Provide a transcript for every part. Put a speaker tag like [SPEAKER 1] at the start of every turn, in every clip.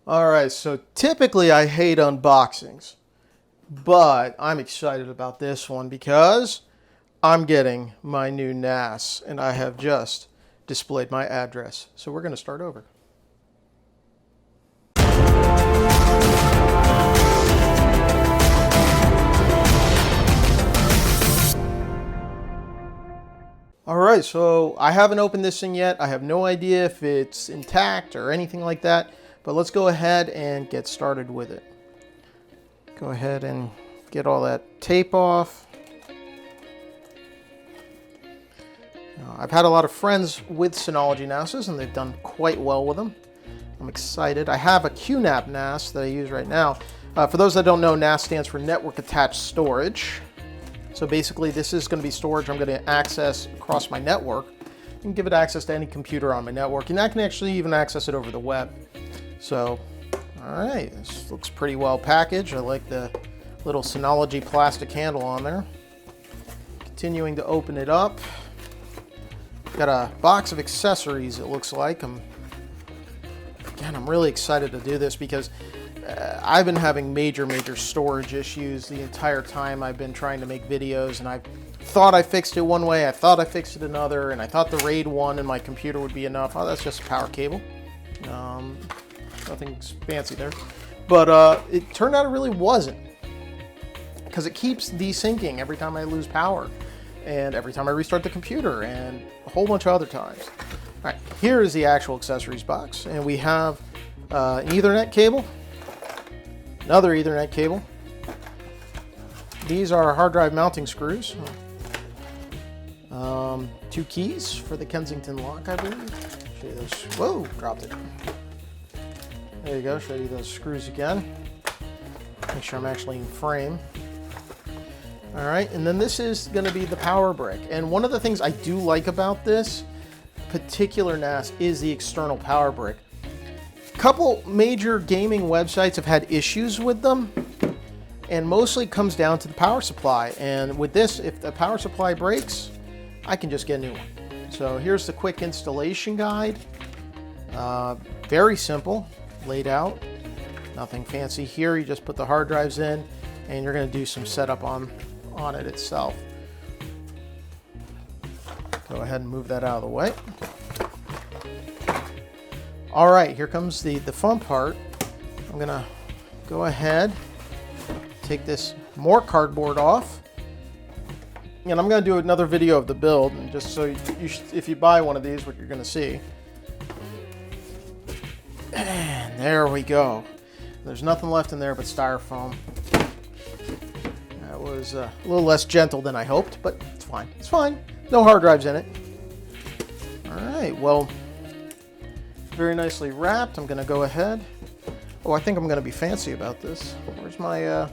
[SPEAKER 1] Alright, so typically I hate unboxings, but I'm excited about this one because I'm getting my new NAS and I have just displayed my address. So we're going to start over. Alright, so I haven't opened this thing yet. I have no idea if it's intact or anything like that. But let's go ahead and get started with it. Go ahead and get all that tape off. I've had a lot of friends with Synology NASs and they've done quite well with them. I'm excited. I have a QNAP NAS that I use right now. For those that don't know, NAS stands for Network Attached Storage. So basically this is going to be storage I'm going to access across my network and give it access to any computer on my network. And I can actually even access it over the web. So, alright, this looks pretty well packaged. I like the little Synology plastic handle on there. Continuing to open it up. Got a box of accessories, it looks like. I'm really excited to do this because I've been having major storage issues the entire time I've been trying to make videos, and I thought I fixed it one way, I thought I fixed it another, and I thought the RAID 1 in my computer would be enough. Oh, that's just a power cable. Nothing fancy there. But it turned out it really wasn't, because it keeps desyncing every time I lose power and every time I restart the computer and a whole bunch of other times. All right, here is the actual accessories box, and we have an Ethernet cable, another Ethernet cable. These are hard drive mounting screws. 2 keys for the Kensington lock, I believe. Show you those. Whoa, dropped it. There you go, show you those screws again. Make sure I'm actually in frame. All right, and then this is gonna be the power brick. And one of the things I do like about this particular NAS is the external power brick. A couple major gaming websites have had issues with them, and mostly comes down to the power supply. And with this, if the power supply breaks, I can just get a new one. So here's the quick installation guide. Very simple. Laid out, nothing fancy here. You just put the hard drives in and you're going to do some setup on it itself. Go ahead and move that out of the way. All right, here comes the fun part. I'm going to go ahead, take this more cardboard off, and I'm going to do another video of the build, and just so if you buy one of these, what you're going to see. And there we go. There's nothing left in there but styrofoam. That was a little less gentle than I hoped, but it's fine. It's fine. No hard drives in it. All right, well, very nicely wrapped. I'm going to go ahead. Oh, I think I'm going to be fancy about this. Where's my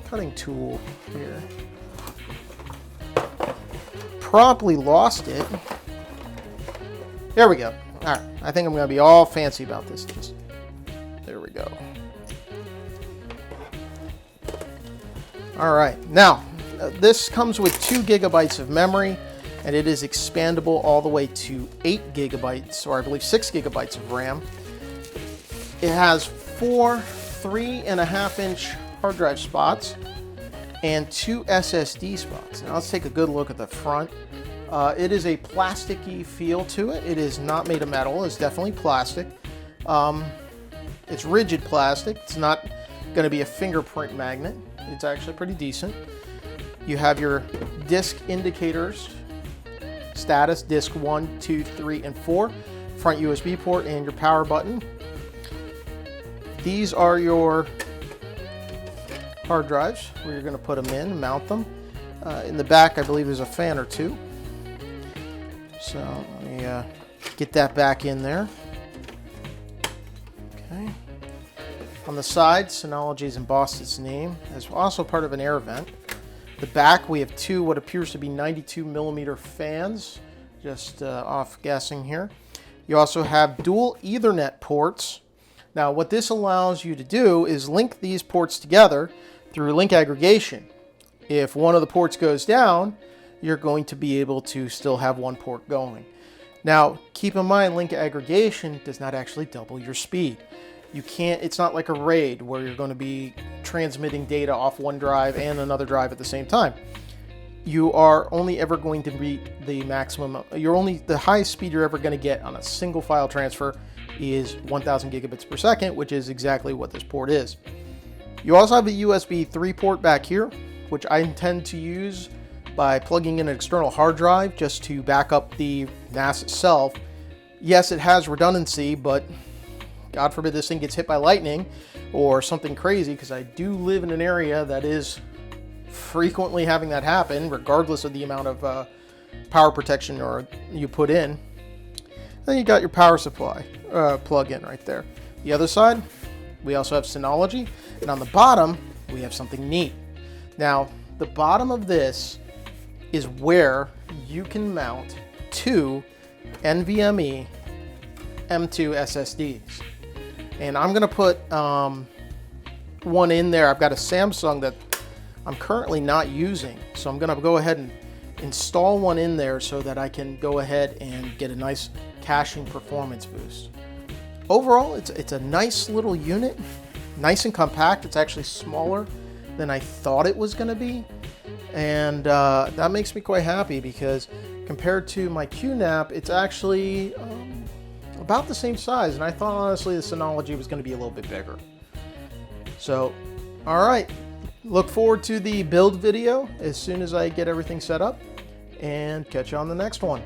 [SPEAKER 1] cutting tool here? Promptly lost it. There we go. All right, I think I'm going to be all fancy about this. There we go. All right, now this comes with 2 gigabytes of memory, and it is expandable all the way to 8 gigabytes, or I believe 6 gigabytes of RAM. It has 4 3.5-inch hard drive spots and 2 SSD spots. Now let's take a good look at the front. It is a plasticky feel to it. It is not made of metal. It's definitely plastic. It's rigid plastic. It's not going to be a fingerprint magnet. It's actually pretty decent. You have your disk indicators, status, disk 1, 2, 3, and 4, front USB port, and your power button. These are your hard drives where you're going to put them in, mount them. In the back, I believe there's a fan or 2. So let me get that back in there. Okay. On the side, Synology's embossed its name as also part of an air vent. The back, we have 2 what appears to be 92mm fans, just off guessing here. You also have dual Ethernet ports. Now what this allows you to do is link these ports together through link aggregation. If one of the ports goes down, you're going to be able to still have one port going. Now, keep in mind, link aggregation does not actually double your speed. You can't, it's not like a RAID where you're going to be transmitting data off one drive and another drive at the same time. You are only ever going to reach the maximum, the highest speed you're ever going to get on a single file transfer is 1000 gigabits per second, which is exactly what this port is. You also have a USB 3 port back here, which I intend to use by plugging in an external hard drive just to back up the NAS itself. Yes, it has redundancy, but God forbid this thing gets hit by lightning or something crazy, because I do live in an area that is frequently having that happen, regardless of the amount of power protection or you put in. Then you got your power supply plug-in right there. The other side, we also have Synology, and on the bottom, we have something neat. Now, the bottom of this is where you can mount two NVMe M2 SSDs. And I'm gonna put one in there. I've got a Samsung that I'm currently not using, so I'm gonna go ahead and install one in there so that I can go ahead and get a nice caching performance boost. Overall, it's a nice little unit, nice and compact. It's actually smaller than I thought it was gonna be, and that makes me quite happy, because compared to my QNAP, it's actually about the same size, and I thought honestly the Synology was going to be a little bit bigger. So, all right, look forward to the build video as soon as I get everything set up, and catch you on the next one.